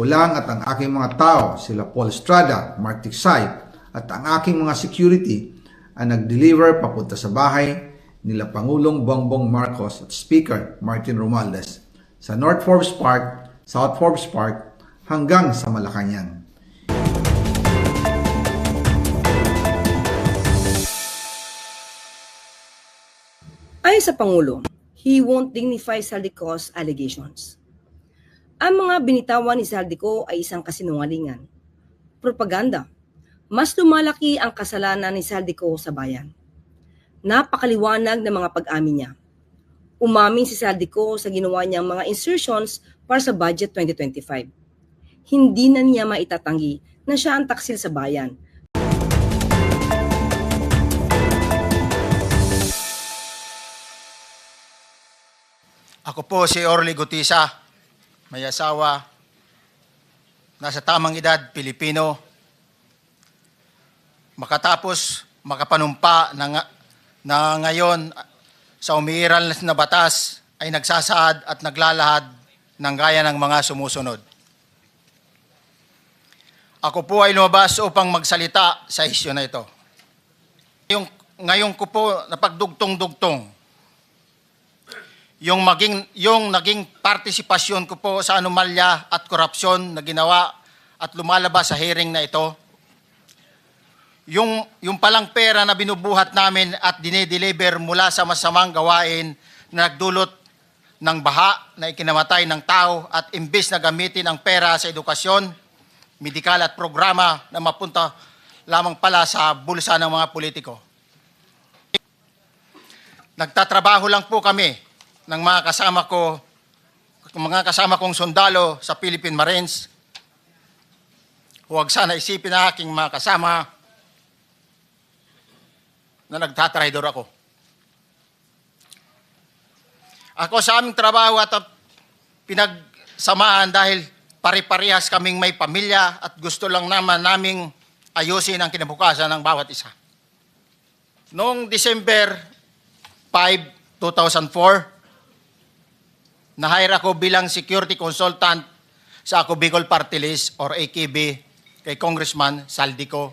Ako lang at ang aking mga tao, sila Paul Estrada, Mark Tiksay, at ang aking mga security ang nag-deliver papunta sa bahay nila Pangulong Bongbong Marcos at Speaker Martin Romualdez sa North Forbes Park, South Forbes Park hanggang sa Malacanang. Ayon sa Pangulo, he won't dignify Saldico's allegations. Ang mga binitawan ni Saldico ay isang kasinungalingan, propaganda. Mas lumalaki ang kasalanan ni Saldico sa bayan. Napakaliwanag ng mga pag-amin niya. Umamin si Saldico sa ginawa niyang mga insertions para sa budget 2025. Hindi na niya maitatanggi na siya ang taksil sa bayan. Ako po si Orly Gutisa, may asawa, nasa tamang edad, Pilipino. Makatapos makapanumpa na ngayon sa umiiral na batas ay nagsasaad at naglalahad ng gaya ng mga sumusunod. Ako po ay lumabas upang magsalita sa isyu na ito. Ngayon ko po napagdugtong-dugtong yung naging partisipasyon ko po sa anomalya at korupsyon na ginawa at lumalabas sa hearing na ito. Yung palang pera na binubuhat namin at dinideliver mula sa masamang gawain na nagdulot ng baha na ikinamatay ng tao at imbis na gamitin ang pera sa edukasyon, medikal at programa na mapunta lamang pala sa bulsa ng mga politiko. Nagtatrabaho lang po kami ng mga kasama kong sundalo sa Philippine Marines. Huwag sana isipin na aking mga kasama na nagtatraidor ako. Ako sa aming trabaho at pinagsamahan dahil pare-parehas kaming may pamilya at gusto lang naman naming ayusin ang kinabukasan ng bawat isa. Noong December 5, 2004, na-hire ako bilang security consultant sa Ako Bicol Party List or AKB kay Congressman Saldico.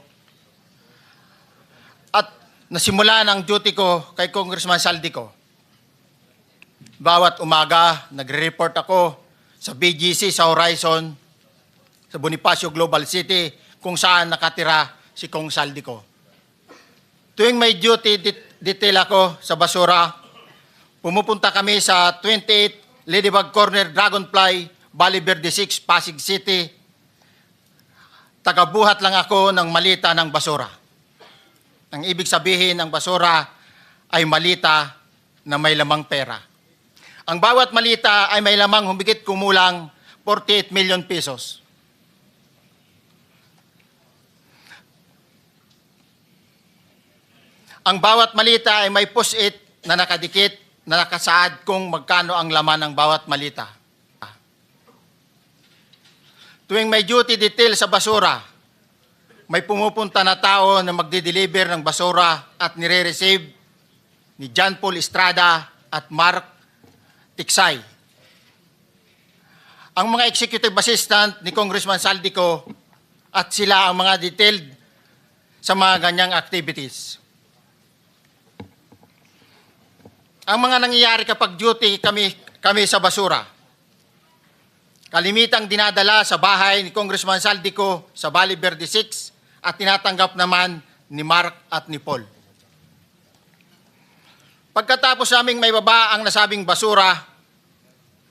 At nasimulan ang duty ko kay Congressman Saldico. Bawat umaga, nagre-report ako sa BGC sa Horizon, sa Bonifacio Global City, kung saan nakatira si Kong Saldico. Tuwing may duty detail ako sa basura, pumupunta kami sa 28 Ladybug Corner, Dragonfly, Valle Verde 6, Pasig City. Tagabuhat lang ako ng malita ng basura. Ang ibig sabihin ng basura ay malita na may lamang pera. Ang bawat malita ay may lamang humigit kumulang 48 million pesos. Ang bawat malita ay may post-it na nakadikit na nakasaad kung magkano ang laman ng bawat malita. Tuwing may duty detail sa basura, may pumupunta na tao na magde-deliver ng basura at nire-receive ni John Paul Estrada at Mark Tiksay. Ang mga executive assistant ni Congressman Saldico at sila ang mga detailed sa mga ganyang activities. Ang mga nangyayari kapag duty kami sa basura. Kalimitang dinadala sa bahay ni Congressman Saldico sa Valle Verde 6 at tinatanggap naman ni Mark at ni Paul. Pagkatapos naming may baba ang nasabing basura,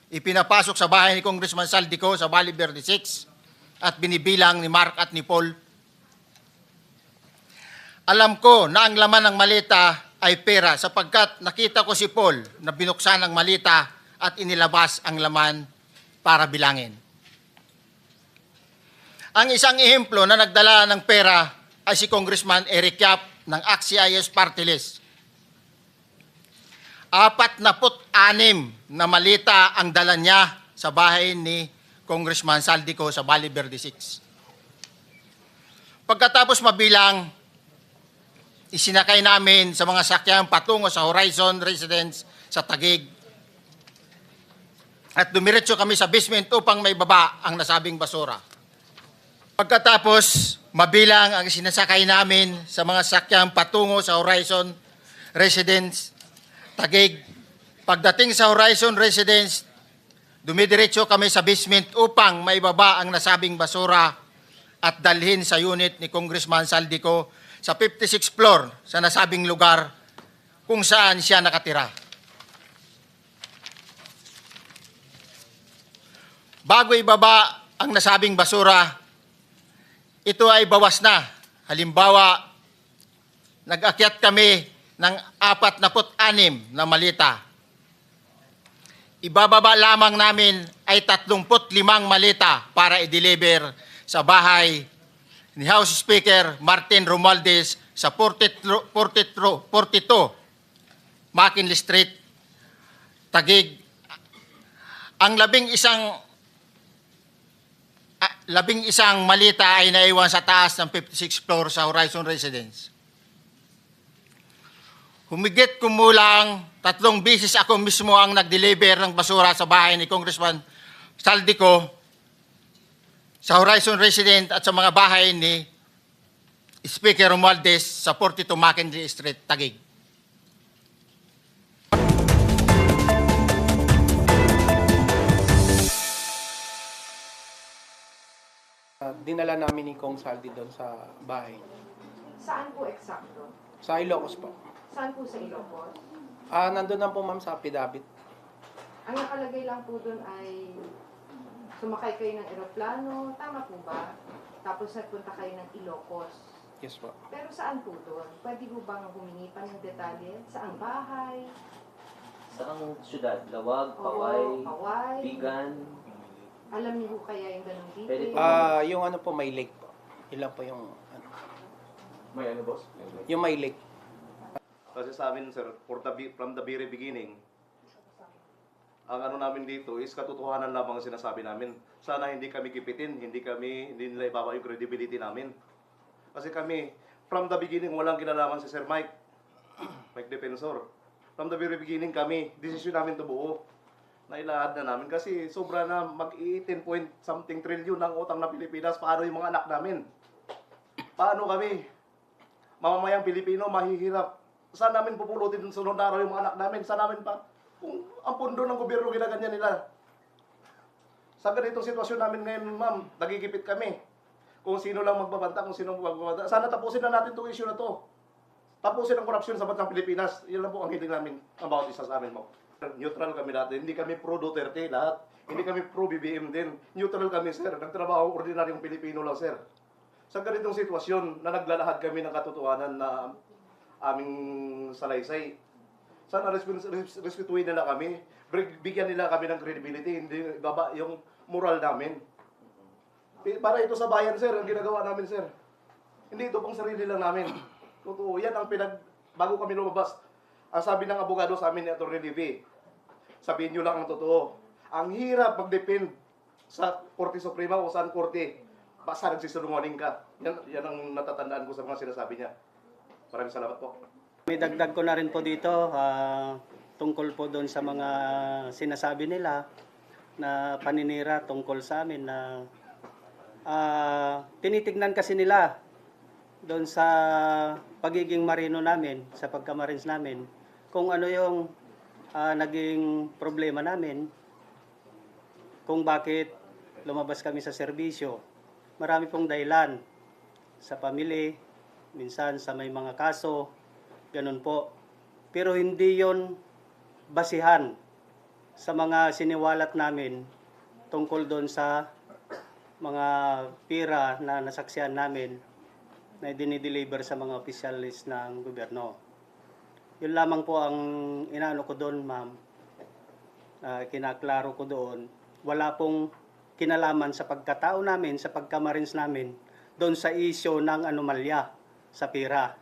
ipinapasok sa bahay ni Congressman Saldico sa Valle Verde 6 at binibilang ni Mark at ni Paul. Alam ko na ang laman ng malita ay pera sapagkat nakita ko si Paul na binuksan ang malita at inilabas ang laman para bilangin. Ang isang ehemplo na nagdala ng pera ay si Congressman Eric Yap ng AXIS Party List. 46 na malita ang dala niya sa bahay ni Congressman Saldico sa Valle Verde 6. Pagkatapos mabilang, isinakay namin sa mga sakyan patungo sa Horizon Residence sa Taguig. at dumiretso kami sa basement upang may baba ang nasabing basura. Pagkatapos, mabilang ang sinasakay namin sa mga sakyang patungo sa Horizon Residence, Taguig. Pagdating sa Horizon Residence, dumidiretso kami sa basement upang maibaba ang nasabing basura at dalhin sa unit ni Congressman Saldico sa 56th floor sa nasabing lugar kung saan siya nakatira. Bago ibaba ang nasabing basura, ito ay bawas na. Halimbawa, nag-akyat kami ng 46 na malita. Ibababa lamang namin ay 35 malita para i-deliver sa bahay ni House Speaker Martin Romualdez sa 42 McKinley Street, Taguig. Ang labing isang malita ay naiwan sa taas ng 56th floor sa Horizon Residence. Humigit kumulang 3 bisis ako mismo ang nag-deliver ng basura sa bahay ni Congressman Saldico, sa Horizon Residence at sa mga bahay ni Speaker Romualdez sa 42 McKinley Street, Taguig. Dinala namin ni Kong Saldi doon sa bahay. Saan po eksakto? Sa Ilocos po. Saan po sa Ilocos? Nandun lang po ma'am sa Pidabit. Ang nakalagay lang po doon ay sumakay kayo ng eroplano, tama po ba? Tapos nagpunta kayo ng Ilocos. Yes po. Pero saan po doon? Pwede po bang humingi pa ng detalye? Saang bahay? Saang syudad? Lawag, Oo, Paway, Paway. Bigan. Alam niyo po kaya yung ganong Pwede detail? po. Yung ano po, may lake po. Ilan po yung ano. May ano, boss? Yung may lake. Kasi sa amin, sir, from the very beginning, ang ano namin dito is katotohanan lamang ang sinasabi namin. Sana hindi kami kipitin, hindi nila ibaba yung credibility namin. Kasi kami, from the beginning, walang kinalaman si Sir Mike, Mike Defensor. From the very beginning kami, desisyon namin to buo. Nailahad na namin kasi sobra na mag-18 point something trillion ng utang na Pilipinas. Paano yung mga anak namin? Paano kami? Mamamayang Pilipino, mahihirap. Saan namin pupulutin ng sunod na araw yung mga anak namin? Saan namin pa? Kung ang pundo ng gobyerno ginaganyan nila. Sa ganitong sitwasyon namin ngayon, ma'am, nagigipit kami. Kung sino lang magbabanta, kung sino magbabanta. Sana tapusin na natin itong issue na to. Tapusin ang korupsyon sa bansang Pilipinas. Yan lang po ang hiling namin ang bawat isa sa amin mo. Neutral kami lahat. Hindi kami pro Duterte lahat. Hindi kami pro BBM din. Neutral kami, sir. Nagtrabaho ordinaryong Pilipino lang, sir. Sa ganitong sitwasyon na naglalahad kami ng katotohanan na aming salaysay. Sana respetuhin nila kami. Bigyan nila kami ng credibility. Hindi baba yung moral namin. Para ito sa bayan, sir, ang ginagawa namin, sir. Hindi ito pang sarili lang namin. Totoo, yan ang bago kami lumabas. Ang sabi ng abogado sa amin ni Atty. Levy, sabihin nyo lang ang totoo. Ang hirap mag-depend sa Korte Suprema o saan korte. Basta nagsisinungaling ka. Yan ang natatandaan ko sa mga sinasabi niya. Maraming salamat po. May dagdag ko na rin po dito tungkol po doon sa mga sinasabi nila na paninira tungkol sa amin na tinitignan kasi nila doon sa pagiging marino namin, sa pagkamarines namin, kung ano yung naging problema namin, kung bakit lumabas kami sa serbisyo. Marami pong dahilan sa pamilya, minsan sa may mga kaso, ganun po. Pero hindi yon basihan sa mga siniwalat namin tungkol doon sa mga pira na nasaksihan namin na dinideliver sa mga opisyalis ng gobyerno. Yun lamang po ang inaano ko doon, ma'am. Kinaklaro ko doon. Wala pong kinalaman sa pagkatao namin, sa pagkamarines namin, doon sa isyo ng anomalya sa pira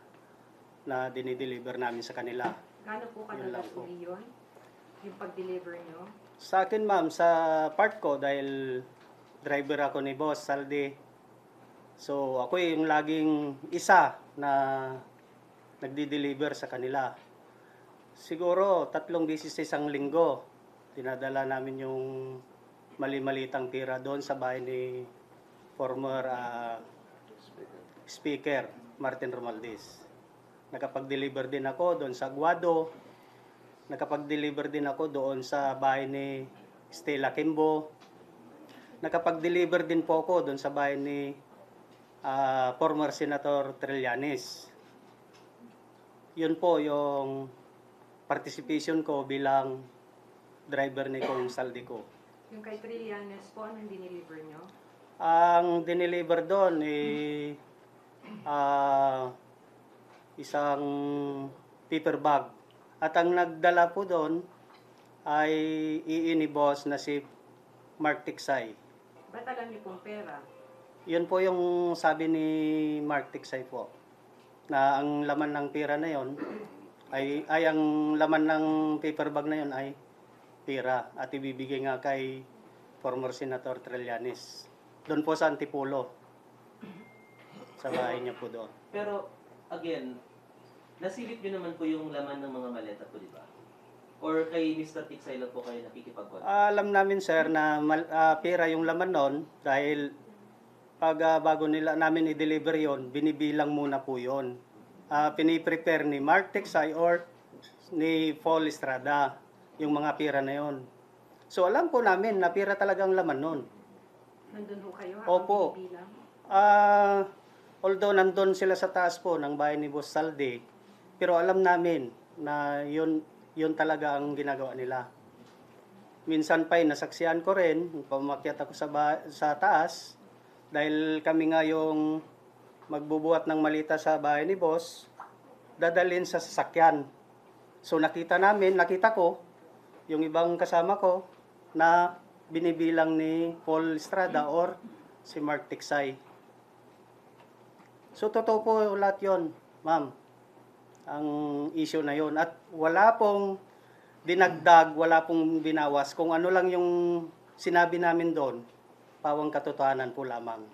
na dinideliver namin sa kanila. Kano po Yun lang kadalas po. uli yun? Yung pag-deliver nyo? Sa akin, ma'am, sa part ko, dahil driver ako ni Boss Saldi, so ako yung laging isa na nagdi-deliver sa kanila. Siguro 3 beses sa isang linggo. dinadala namin yung mali-malitang pira doon sa bahay ni former Speaker Martin Romualdez. Nakapag-deliver din ako doon sa Aguado. Nakapag-deliver din ako doon sa bahay ni Stella Kimbo. Nakapag-deliver din po ako doon sa bahay ni former Senator Trillanes. Yun po yung participation ko bilang driver ni Kong Saldico. Yung kay Trillanes po, anong diniliver nyo? Ang dineliver doon isang paper bag. At ang nagdala po doon ay ni boss na si Mark Tiksay. Ba't alam niyo pong pera? Yun po yung sabi ni Mark Tiksay po, na ang laman ng pera na yon ay ang laman ng paper bag na yon ay pera at ibibigay nga kay former Senator Trillanes. Doon po sa Antipolo. Sa bahay niya po doon. Pero, again, nasilip nyo naman po yung laman ng mga maleta po, di ba? Or kay Mr. Tiksay lang po kayo nakikipag-contact? Alam namin sir na pera yung laman nun dahil pag bago nila namin i-deliver yon, binibilang muna po yon. Piniprepare ni Mark Tiksay or ni Paul Estrada yung mga pera na yon. So alam po namin na pera talagang laman nun. Nandun ho kayo Opo. bibilang? Although nandun sila sa taas po ng bahay ni Boss Saldi, pero alam namin na yun talaga ang ginagawa nila. Minsan pa'y nasaksihan ko rin, pamakyat ako sa taas, dahil kami nga yung magbubuhat ng malita sa bahay ni Boss, dadalhin sa sasakyan. So nakita ko, yung ibang kasama ko, na binibilang ni Paul Estrada or si Mark Tiksay. So totoo po lahat yun, ma'am, ang issue na yon. At wala pong dinagdag, wala pong binawas. Kung ano lang yung sinabi namin doon, pawang katotohanan po lamang.